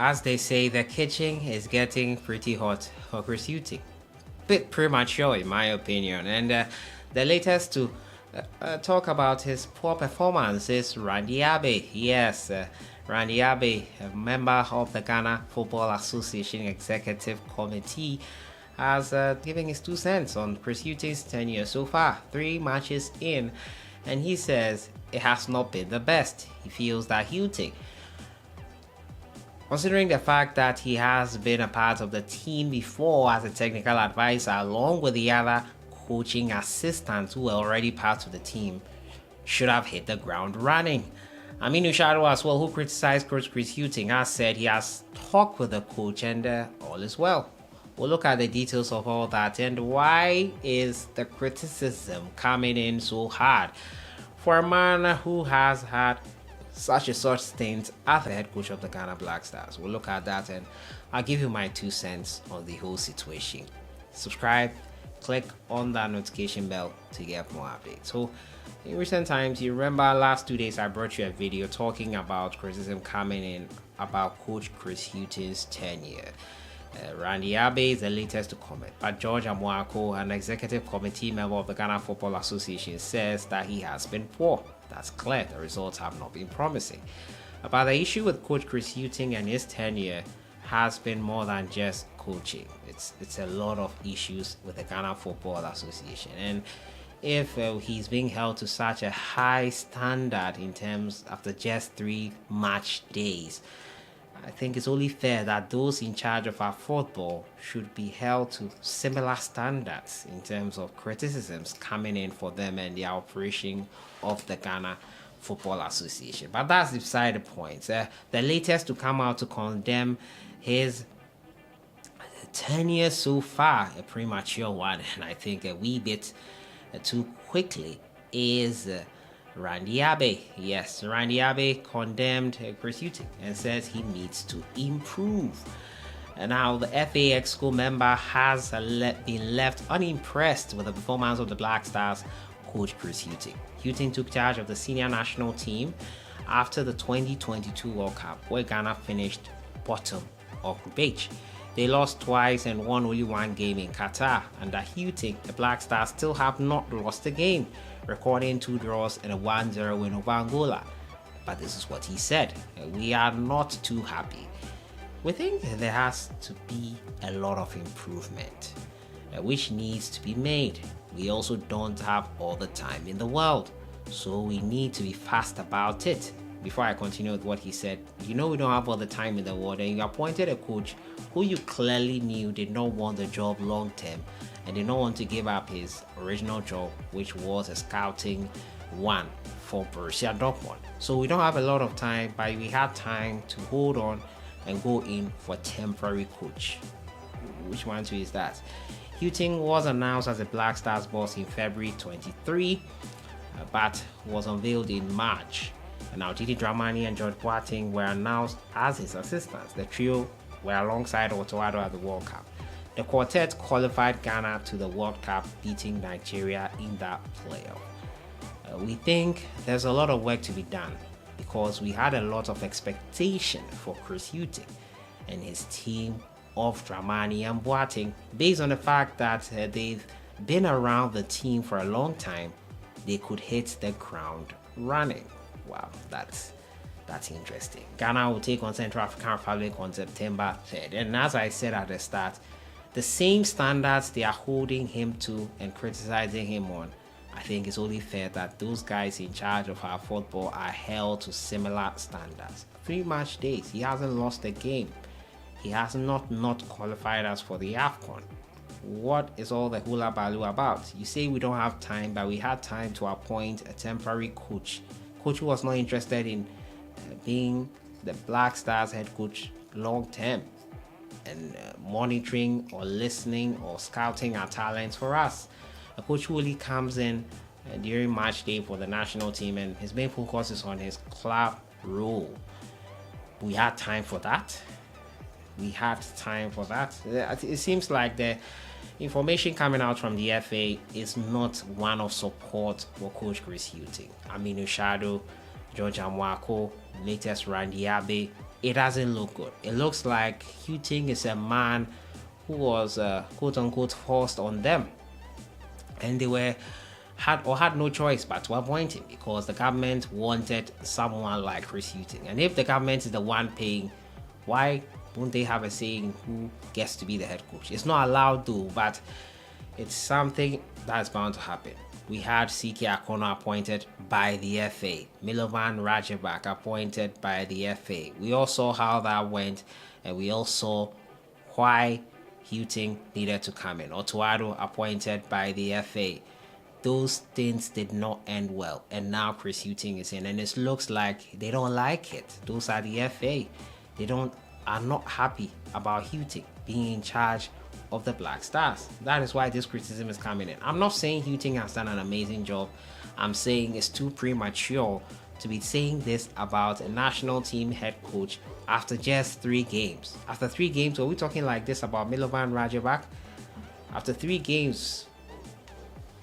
as they say, the kitchen is getting pretty hot for Chris Hughton. Bit premature, in my opinion. And the latest to talk about his poor performance is Randy Abbey. Yes, Randy Abbey, a member of the Ghana Football Association Executive Committee, has given his 2 cents on Chris Hughton's tenure so far, 3 matches in, and he says it has not been the best. He feels that Hughton, considering the fact that he has been a part of the team before as a technical advisor along with the other coaching assistants who were already part of the team, should have hit the ground running. Aminu Shadow as well, who criticized Coach Chris Hughton, has said he has talked with the coach and all is well. We'll look at the details of all that and why is the criticism coming in so hard for a man who has had such stint as the head coach of the Ghana Black Stars. We'll look at that and I'll give you my 2 cents on the whole situation. Subscribe, click on that notification bell to get more updates. So in recent times, you remember last 2 days I brought you a video talking about criticism coming in about Coach Chris Hughton's tenure. Randy Abbey is the latest to comment, but George Amoako, an executive committee member of the Ghana Football Association, says that he has been poor. That's clear, the results have not been promising. But the issue with Coach Chris Hughton and his tenure has been more than just coaching. It's a lot of issues with the Ghana Football Association, and if he's being held to such a high standard in terms after just 3 match days, I think it's only fair that those in charge of our football should be held to similar standards in terms of criticisms coming in for them and the operation of the Ghana Football Association. But that's beside the point. The latest to come out to condemn his tenure so far, a premature one, and I think a wee bit too quickly, is Randy Abbey. Yes, Randy Abbey condemned Chris Hughton and says he needs to improve. And now the FA Exco member has been left unimpressed with the performance of the Black Stars coach Chris Hughton. Hughton took charge of the senior national team after the 2022 World Cup, where Ghana finished bottom of Group H. They lost twice and won only 1 game in Qatar. Under Hughton, the Black Stars still have not lost a game, recording 2 draws and a 1-0 win over Angola. But this is what he said: we are not too happy. We think there has to be a lot of improvement, which needs to be made. We also don't have all the time in the world, so we need to be fast about it. Before I continue with what he said, we don't have all the time in the world, and you appointed a coach who you clearly knew did not want the job long term and did not want to give up his original job, which was a scouting one for Borussia Dortmund. So we don't have a lot of time, but we had time to hold on and go in for temporary coach. Which one too is that? Hughton was announced as the Black Stars boss in February 23, but was unveiled in March. And now Didi Dramani and George Boateng were announced as his assistants. The trio were alongside Otoado at the World Cup. The quartet qualified Ghana to the World Cup, beating Nigeria in that playoff. We think there's a lot of work to be done because we had a lot of expectation for Chris Hughton and his team of Dramani and Boateng based on the fact that they've been around the team for a long time. They could hit the ground running. Wow, that's interesting. Ghana will take on Central African Republic on September 3rd. And as I said at the start, the same standards they are holding him to and criticizing him on, I think it's only fair that those guys in charge of our football are held to similar standards. 3 match days, he hasn't lost a game. He has not qualified us for the AFCON. What is all the hula baloo about? You say we don't have time, but we had time to appoint a temporary coach who was not interested in being the Black Stars head coach long term and monitoring or listening or scouting our talents for us. A coach who only comes in during match day for the national team and his main focus is on his club role. We had time for that. It seems like the information coming out from the FA is not one of support for Coach Chris Hughton. Aminu Shadow, George Amwako, latest Randy Abbey, it doesn't look good. It looks like Hughton is a man who was quote unquote forced on them, and they had no choice but to appoint him because the government wanted someone like Chris Hughton. And if the government is the one paying, why won't they have a say in who gets to be the head coach? It's not allowed to, but it's something that's bound to happen. We had CK Akono appointed by the FA, Milovan Rajabak appointed by the FA. We all saw how that went, and we all saw why Hughton needed to come in. Otuado appointed by the FA. Those things did not end well, and now Chris Hughton is in, and it looks like they don't like it. Those are the FA. They are not happy about Hughton being in charge of the Black Stars. That is why this criticism is coming in. I'm not saying Hughton has done an amazing job. I'm saying it's too premature to be saying this about a national team head coach after just 3 games. After 3 games, are we talking like this about Milovan Rajabak? After 3 games,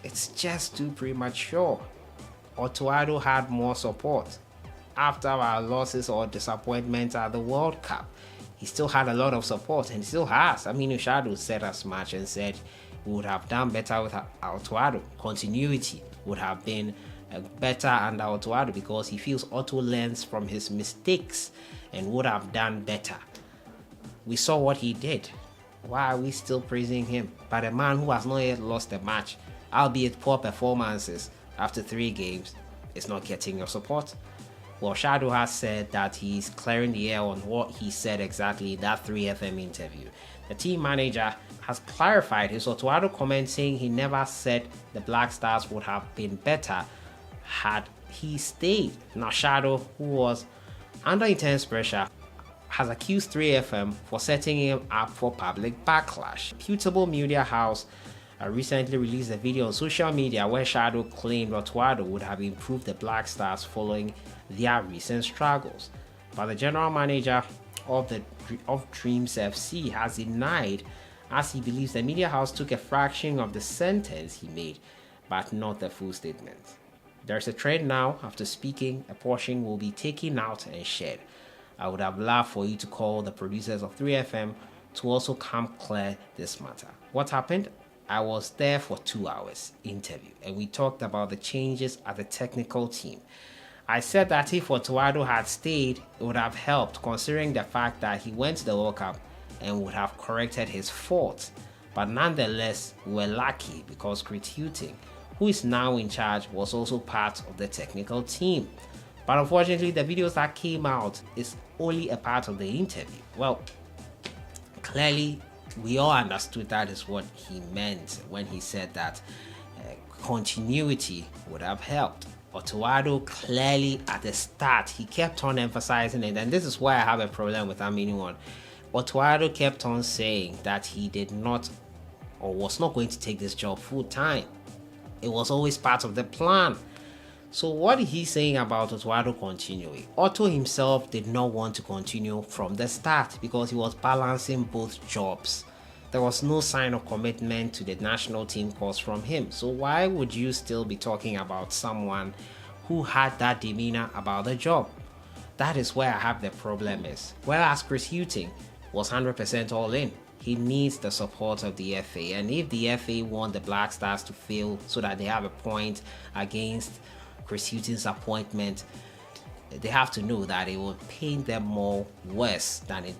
it's just too premature. Otuado had more support. After our losses or disappointments at the World Cup, he still had a lot of support, and still has. I mean, Ushadu said as much and said we would have done better with Otuado. Continuity would have been better under Otuado because he feels Otto learns from his mistakes and would have done better. We saw what he did. Why are we still praising him? But a man who has not yet lost a match, albeit poor performances after 3 games, is not getting your support. Well, Shadow has said that he's clearing the air on what he said exactly in that 3FM interview. The team manager has clarified his Otuado comment, saying he never said the Black Stars would have been better had he stayed. Now, Shadow, who was under intense pressure, has accused 3FM for setting him up for public backlash. Reputable media house recently released a video on social media where Shadow claimed Otuado would have improved the Black Stars following their recent struggles. But the general manager of Dreams FC has denied, as he believes the media house took a fraction of the sentence he made, but not the full statement. There's a trend now. After speaking, a portion will be taken out and shared. I would have loved for you to call the producers of 3FM to also come clear this matter. What happened? I was there for 2 hours interview, and we talked about the changes at the technical team. I said that if Otuado had stayed, it would have helped, considering the fact that he went to the World Cup and would have corrected his faults. But nonetheless, we were lucky because Chris Hughton, who is now in charge, was also part of the technical team. But unfortunately, the videos that came out is only a part of the interview. Well, clearly, we all understood that is what he meant when he said that continuity would have helped. Otuado clearly at the start, he kept on emphasizing it, and this is why I have a problem with anyone. Otuado kept on saying that he did not or was not going to take this job full time. It was always part of the plan. So what he's saying about Otuado continuing, Otto himself did not want to continue from the start because he was balancing both jobs. There was no sign of commitment to the national team cause from him. So why would you still be talking about someone who had that demeanor about the job? That is where I have the problem is. Whereas Chris Hughton was 100% all in. He needs the support of the FA. And if the FA want the Black Stars to fail so that they have a point against Chris Hughton's appointment, they have to know that it will paint them more worse than it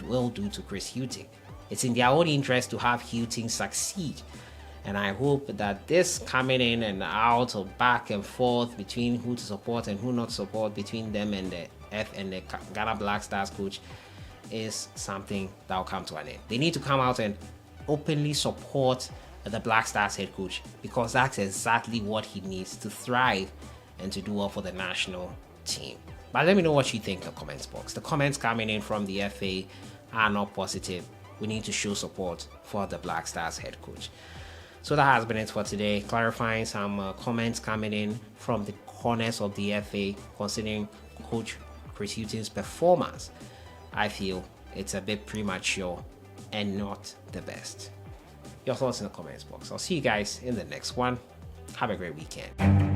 will do to Chris Hughton. It's in their own interest to have Hughton succeed, and I hope that this coming in and out of back and forth between who to support and who not support between them and the Ghana Black Stars coach is something that will come to an end. They need to come out and openly support the Black Stars head coach because that's exactly what he needs to thrive and to do well for the national team. But let me know what you think in the comments box. The comments coming in from the FA are not positive. We need to show support for the Black Stars head coach. So that has been it for today, clarifying some comments coming in from the corners of the FA concerning Coach Chris Hughton's performance. I feel it's a bit premature and not the best. Your thoughts in the comments box. I'll see you guys in the next one. Have a great weekend.